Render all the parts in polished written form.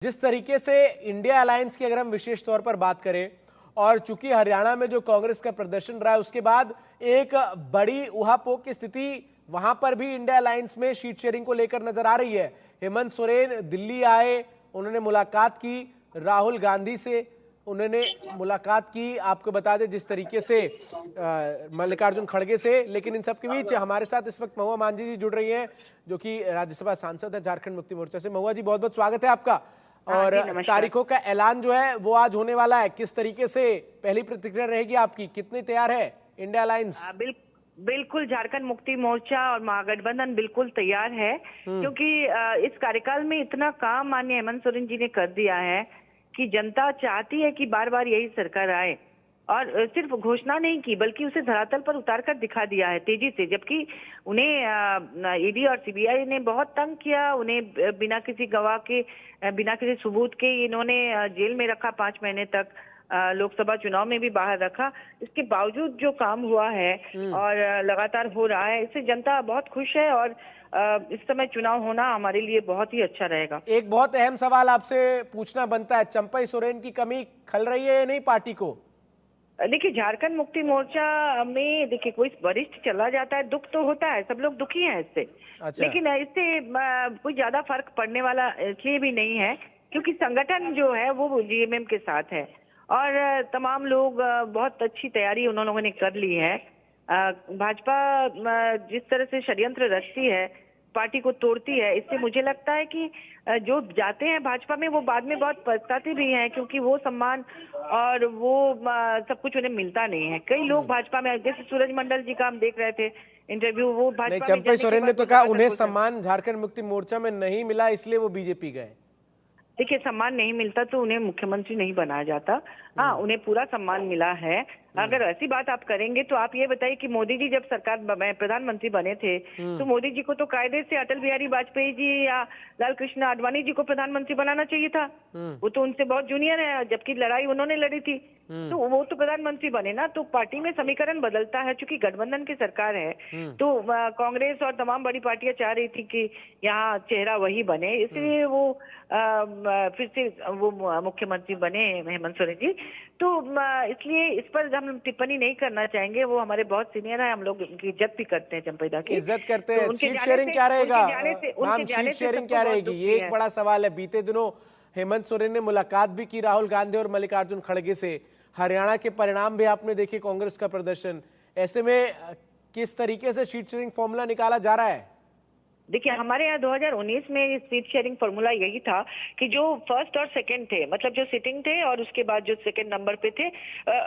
जिस तरीके से इंडिया अलायंस की अगर हम विशेष तौर पर बात करें और चूंकि हरियाणा में जो कांग्रेस का प्रदर्शन रहा है उसके बाद एक बड़ी उहापोह की स्थिति वहां पर भी इंडिया अलायंस में सीट शेयरिंग को लेकर नजर आ रही है। हेमंत सोरेन दिल्ली आए, उन्होंने मुलाकात की राहुल गांधी से, उन्होंने मुलाकात की, आपको बता दें जिस तरीके से मल्लिकार्जुन खड़गे से। लेकिन इन सब के बीच हमारे साथ इस वक्त महुआ मांझी जी जुड़ रही हैं जो कि राज्यसभा सांसद है झारखंड मुक्ति मोर्चा से। महुआ जी बहुत बहुत स्वागत है आपका। और तारीखों का ऐलान जो है वो आज होने वाला है, किस तरीके से पहली प्रतिक्रिया रहेगी आपकी, कितनी तैयार है इंडिया अलायंस? बिल्कुल झारखंड मुक्ति मोर्चा और महागठबंधन बिल्कुल तैयार है, क्योंकि इस कार्यकाल में इतना काम माननीय हेमंत सोरेन जी ने कर दिया है कि जनता चाहती है कि बार बार यही सरकार आए। और सिर्फ घोषणा नहीं की बल्कि उसे धरातल पर उतार कर दिखा दिया है तेजी से। जबकि उन्हें ईडी और सीबीआई ने बहुत तंग किया, उन्हें बिना किसी गवाह के, बिना किसी सबूत के इन्होंने जेल में रखा 5 महीने तक, लोकसभा चुनाव में भी बाहर रखा। इसके बावजूद जो काम हुआ है और लगातार हो रहा है, इससे जनता बहुत खुश है और इस समय चुनाव होना हमारे लिए बहुत ही अच्छा रहेगा। एक बहुत अहम सवाल आपसे पूछना बनता है, चंपई सोरेन की कमी खल रही है या नहीं पार्टी को? देखिए झारखंड मुक्ति मोर्चा में देखिए कोई वरिष्ठ चला जाता है, दुख तो होता है, सब लोग दुखी हैं इससे। अच्छा। लेकिन इससे कोई ज्यादा फर्क पड़ने वाला इसलिए भी नहीं है क्योंकि संगठन जो है वो जीएमएम के साथ है और तमाम लोग बहुत अच्छी तैयारी उन लोगों ने कर ली है। भाजपा जिस तरह से षड्यंत्र रचती है, पार्टी को तोड़ती है, इससे मुझे लगता है कि जो जाते हैं भाजपा में वो बाद में बहुत पछताते भी हैं, क्योंकि वो सम्मान और वो सब कुछ उन्हें मिलता नहीं है। कई लोग भाजपा में, जैसे सूरज मंडल जी का हम देख रहे थे इंटरव्यू, वो भाजपा में चंपई सोरेन ने तो कहा उन्हें सम्मान झारखंड मुक्ति मोर्चा में नहीं मिला इसलिए वो बीजेपी गए। देखिए सम्मान नहीं मिलता तो उन्हें मुख्यमंत्री नहीं बनाया जाता। हाँ, उन्हें पूरा सम्मान मिला है। अगर ऐसी बात आप करेंगे तो आप ये बताइए कि मोदी जी जब सरकार प्रधानमंत्री बने थे तो मोदी जी को तो कायदे से अटल बिहारी वाजपेयी जी या लाल कृष्ण आडवाणी जी को प्रधानमंत्री बनाना चाहिए था। वो तो उनसे बहुत जूनियर है, जबकि लड़ाई उन्होंने लड़ी थी, तो वो तो प्रधानमंत्री बने ना। तो पार्टी में समीकरण बदलता है, चूंकि गठबंधन की सरकार है तो कांग्रेस और तमाम बड़ी पार्टियां चाह रही थी कि यहाँ चेहरा वही बने, इसलिए वो फिर से वो मुख्यमंत्री बने हेमंत सोरेन जी। तो इसलिए इस पर हम टिप्पणी नहीं करना चाहेंगे, वो हमारे बहुत सीनियर है, हम लोग उनकी इज्जत भी करते हैं, चंपई दा की इज्जत करते हैं। सीट शेयरिंग क्या रहेगा मैम, सीट शेयरिंग क्या रहेगी, ये एक बड़ा सवाल है। बीते दिनों हेमंत सोरेन ने मुलाकात भी की राहुल गांधी और मल्लिकार्जुन खड़गे से। हरियाणा के परिणाम भी आपने देखे, कांग्रेस का प्रदर्शन। ऐसे में किस तरीके से सीट शेयरिंग फॉर्मूला निकाला जा रहा है? देखिए हमारे यहाँ 2019 में सीट शेयरिंग फॉर्मूला यही था कि जो फर्स्ट और सेकंड थे, मतलब जो सिटिंग थे और उसके बाद जो सेकंड नंबर पे थे,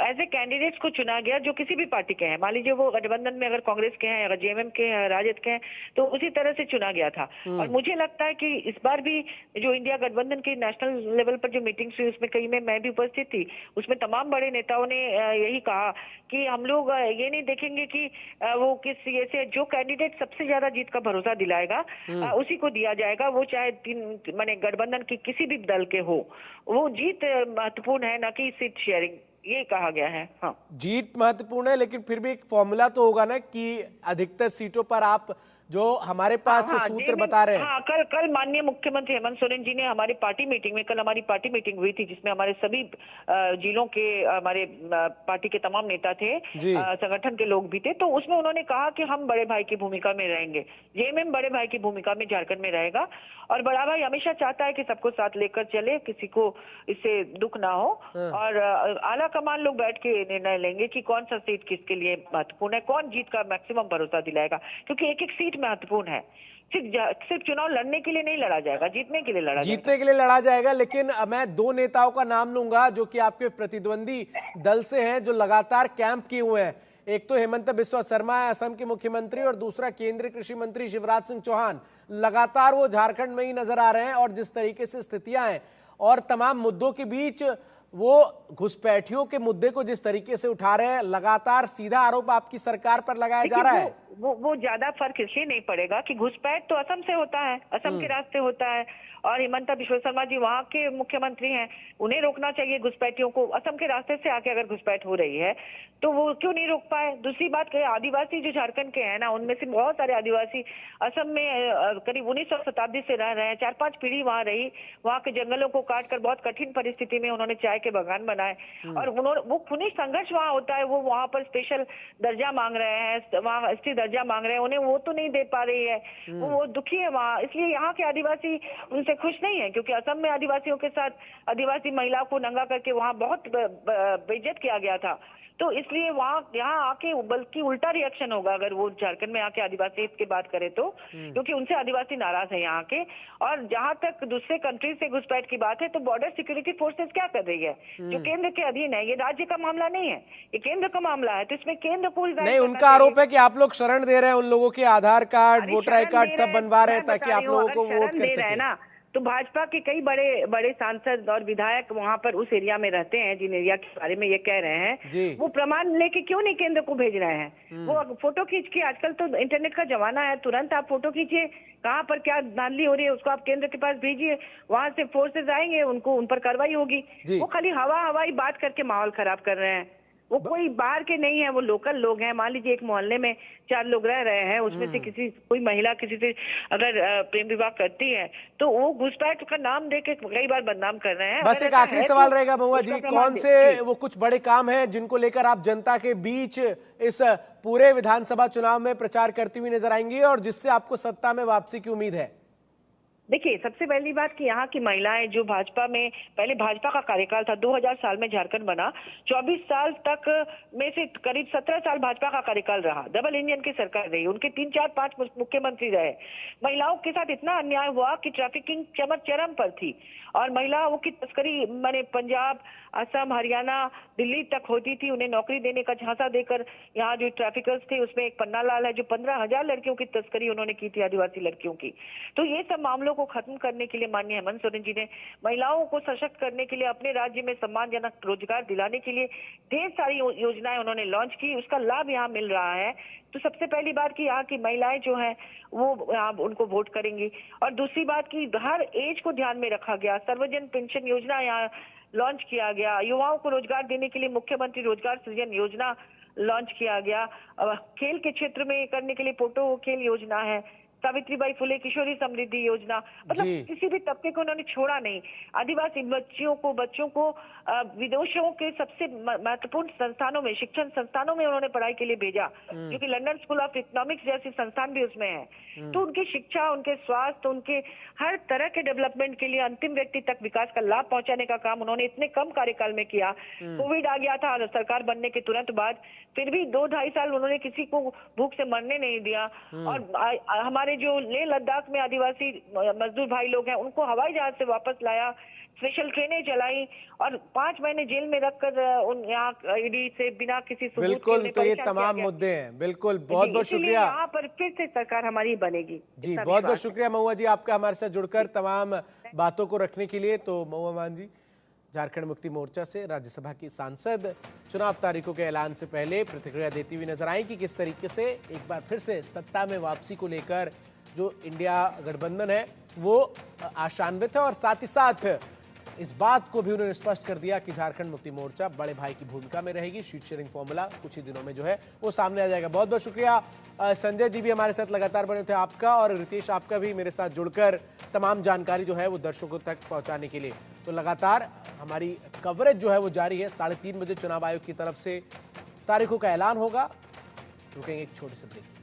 एज ए कैंडिडेट्स को चुना गया जो किसी भी पार्टी के हैं। मान लीजिए वो गठबंधन में अगर कांग्रेस के हैं, अगर जेएमएम के हैं, राजद के हैं, तो उसी तरह से चुना गया था। और मुझे लगता है कि इस बार भी जो इंडिया गठबंधन की नेशनल लेवल पर जो मीटिंग्स हुई उसमें कई में मैं भी उपस्थित थी, उसमें तमाम बड़े नेताओं ने यही कहा कि हम लोग ये नहीं देखेंगे कि वो किस ये से, जो कैंडिडेट सबसे ज्यादा जीत का भरोसा दिलाएगा उसी को दिया जाएगा, वो चाहे माने गठबंधन की किसी भी दल के हो। वो जीत महत्वपूर्ण है, ना कि सीट शेयरिंग, ये कहा गया है। हाँ, जीत महत्वपूर्ण है, लेकिन फिर भी एक फॉर्मूला तो होगा ना कि अधिकतर सीटों पर आप जो हमारे पास सूत्र बता रहे हैं। हाँ, कल माननीय मुख्यमंत्री हेमंत सोरेन जी ने हमारी पार्टी मीटिंग में, कल हमारी पार्टी मीटिंग हुई थी जिसमें हमारे सभी जिलों के हमारे पार्टी के तमाम नेता थे, संगठन के लोग भी थे, तो उसमें उन्होंने कहा कि हम बड़े भाई की भूमिका में रहेंगे, जेएमएम बड़े भाई की भूमिका में झारखंड में रहेगा और बड़ा भाई हमेशा चाहता है कि सबको साथ लेकर चले, किसी को इससे दुख ना हो। और आला कमान लोग बैठ के निर्णय लेंगे कि कौन सा सीट किसके लिए महत्वपूर्ण है, कौन जीत का मैक्सिमम भरोसा दिलाएगा, क्योंकि एक एक सीट महत्वपूर्ण है। सिर्फ चुनाव लड़ने के लिए नहीं लड़ा जाएगा, जीतने के लिए लड़ा जाएगा। लेकिन मैं दो नेताओं का नाम लूंगा जो कि आपके प्रतिद्वंदी दल से हैं, जो लगातार कैंप किए हुए हैं। एक तो हेमंत बिस्वा शर्मा है, असम के मुख्यमंत्री, और दूसरा केंद्रीय कृषि मंत्री शिवराज सिंह चौहान। लगातार वो झारखंड में ही नजर आ रहे हैं और जिस तरीके से स्थितियां हैं और तमाम मुद्दों के बीच वो घुसपैठियों के मुद्दे को जिस तरीके से उठा रहे हैं, लगातार सीधा आरोप आपकी सरकार पर लगाया जा रहा है। वो ज्यादा फर्क इसलिए नहीं पड़ेगा कि घुसपैठ तो असम से होता है, असम के रास्ते होता है, और हिमंता बिश्व शर्मा जी वहाँ के मुख्यमंत्री हैं, उन्हें रोकना चाहिए घुसपैठियों को। असम के रास्ते से आके अगर घुसपैठ हो रही है तो वो क्यों नहीं रोक पाए। दूसरी बात कहे, आदिवासी जो झारखंड के हैं ना, उनमें से बहुत सारे आदिवासी असम में करीब 19वीं शताब्दी से रह रहे हैं। 4-5 पीढ़ी वहाँ रही, वहाँ के जंगलों को काट कर बहुत कठिन परिस्थिति में उन्होंने चाय के बागान बनाए, और उन्होंने वो खूनी संघर्ष वहाँ होता है। वो वहाँ पर स्पेशल दर्जा मांग रहे हैं, वहाँ एसटी दर्जा मांग रहे हैं, उन्हें वो तो नहीं दे पा रही है, वो दुखी है वहाँ। इसलिए यहाँ के आदिवासी उनसे खुश नहीं है, क्योंकि असम में आदिवासियों के साथ आदिवासी महिला को नंगा करके वहाँ बहुत बेइज्जत किया गया था। तो इसलिए वहाँ यहाँ आके बल्कि उल्टा रिएक्शन होगा अगर वो झारखंड में आके आदिवासी की बात करें तो, क्योंकि उनसे आदिवासी नाराज है यहाँ के। और जहाँ तक दूसरे कंट्री से घुसपैठ की बात है, तो बॉर्डर सिक्योरिटी फोर्सेस क्या कर रही है, जो केंद्र के अधीन है। ये राज्य का मामला नहीं है, ये केंद्र का मामला है, तो इसमें केंद्र को नहीं, उनका आरोप है कि आप लोग शरण दे रहे हैं उन लोगों के आधार कार्ड, वोटर आई कार्ड सब बनवा रहे हैं ताकि आप लोगों को वोट कर सके। तो भाजपा के कई बड़े बड़े सांसद और विधायक वहां पर उस एरिया में रहते हैं, जिन एरिया के बारे में ये कह रहे हैं, वो प्रमाण लेके क्यों नहीं केंद्र को भेज रहे हैं। वो फोटो खींच के, आजकल तो इंटरनेट का जमाना है, तुरंत आप फोटो खींचिए, कहाँ पर क्या धांधली हो रही है उसको आप केंद्र के पास भेजिए, वहां से फोर्सेज आएंगे, उनको उन पर कार्रवाई होगी। वो खाली हवाई बात करके माहौल खराब कर रहे हैं। वो कोई बाहर के नहीं है, वो लोकल लोग हैं। मान लीजिए एक मोहल्ले में 4 लोग रह रहे हैं, उसमें से कोई महिला किसी से अगर प्रेम विवाह करती है तो वो घुसपैठ का नाम देके कई बार बदनाम कर रहे हैं। बस एक आखिरी सवाल रहेगा महुआ जी, कौन से वो कुछ बड़े काम हैं जिनको लेकर आप जनता के बीच इस पूरे विधानसभा चुनाव में प्रचार करती हुई नजर आएंगी और जिससे आपको सत्ता में वापसी की उम्मीद है? देखिए, सबसे पहली बात कि यहाँ की महिलाएं जो भाजपा में, पहले भाजपा का कार्यकाल था, 2000 साल में झारखंड बना, 24 साल तक में से करीब 17 साल भाजपा का कार्यकाल रहा, डबल इंजन की सरकार रही, उनके 3-4-5 मुख्यमंत्री रहे। महिलाओं के साथ इतना अन्याय हुआ कि ट्रैफिकिंग चरम पर थी, और महिलाओं की तस्करी माने पंजाब, असम, हरियाणा, दिल्ली तक होती थी। उन्हें नौकरी देने का झांसा देकर यहाँ जो ट्रैफिकर्स थे, उसमें एक पन्ना लाल है जो 15,000 लड़कियों की तस्करी उन्होंने की थी, आदिवासी लड़कियों की। तो ये सब मामलों को खत्म करने के लिए माननीय हेमंत सोरेन जी ने, महिलाओं को सशक्त करने के लिए, अपने राज्य में सम्मानजनक रोजगार दिलाने के लिए ढेर सारी योजनाएं उन्होंने लॉन्च की, उसका लाभ यहाँ मिल रहा है। तो सबसे पहली बात कि यहाँ की महिलाएं जो हैं वो यहाँ उनको वोट करेंगी, और दूसरी बात कि हर एज को ध्यान में रखा गया, सर्वजन पेंशन योजना यहाँ लॉन्च किया गया, युवाओं को रोजगार देने के लिए मुख्यमंत्री रोजगार सृजन योजना लॉन्च किया गया, खेल के क्षेत्र में करने के लिए पोटो खेल योजना है, सावित्रीबाई फुले किशोरी समृद्धि योजना, मतलब किसी भी तबके को उन्होंने छोड़ा नहीं। आदिवासी बच्चों को विदेशों के सबसे महत्वपूर्ण संस्थानों में, शिक्षण संस्थानों में उन्होंने पढ़ाई के लिए भेजा, क्योंकि लंदन स्कूल ऑफ इकोनॉमिक्स जैसे संस्थान भी उसमें है। तो उनकी शिक्षा, उनके स्वास्थ्य, उनके हर तरह के डेवलपमेंट के लिए अंतिम व्यक्ति तक विकास का लाभ पहुंचाने का काम उन्होंने इतने कम कार्यकाल में किया। कोविड आ गया था सरकार बनने के तुरंत बाद, फिर भी 2-2.5 साल उन्होंने किसी को भूख से मरने नहीं दिया। और हमारे जो लेह लद्दाख में आदिवासी मजदूर भाई लोग हैं, उनको हवाई जहाज से वापस लाया, स्पेशल ट्रेनें चलाई, और 5 महीने जेल में रखकर उन यहाँ ईडी से बिना किसी सबूत के बिल्कुल, तो ये तमाम मुद्दे हैं। बिल्कुल, बहुत बहुत शुक्रिया। यहाँ पर फिर से सरकार हमारी बनेगी जी, बहुत बहुत शुक्रिया महुआ जी आपका हमारे साथ जुड़कर तमाम बातों को रखने के लिए। तो महुआ मान जी झारखंड मुक्ति मोर्चा से राज्यसभा की सांसद चुनाव तारीखों के ऐलान से पहले प्रतिक्रिया देती हुई नजर आई कि किस तरीके से एक बार फिर से सत्ता में वापसी को लेकर जो इंडिया गठबंधन है वो आशान्वित है, और साथ ही साथ इस बात को भी उन्होंने स्पष्ट कर दिया कि झारखंड मुक्ति मोर्चा बड़े भाई की भूमिका में रहेगी। शीट शेयरिंग फॉर्मूला कुछ ही दिनों में जो है वो सामने आ जाएगा। बहुत बहुत शुक्रिया संजय जी भी हमारे साथ लगातार बने थे आपका, और रितेश आपका भी मेरे साथ जुड़कर तमाम जानकारी जो है वो दर्शकों तक पहुंचाने के लिए। तो लगातार हमारी कवरेज जो है वो जारी है। 3:30 बजे चुनाव आयोग की तरफ से तारीखों का ऐलान होगा। रुकेंगे एक छोटे से ब्रेक।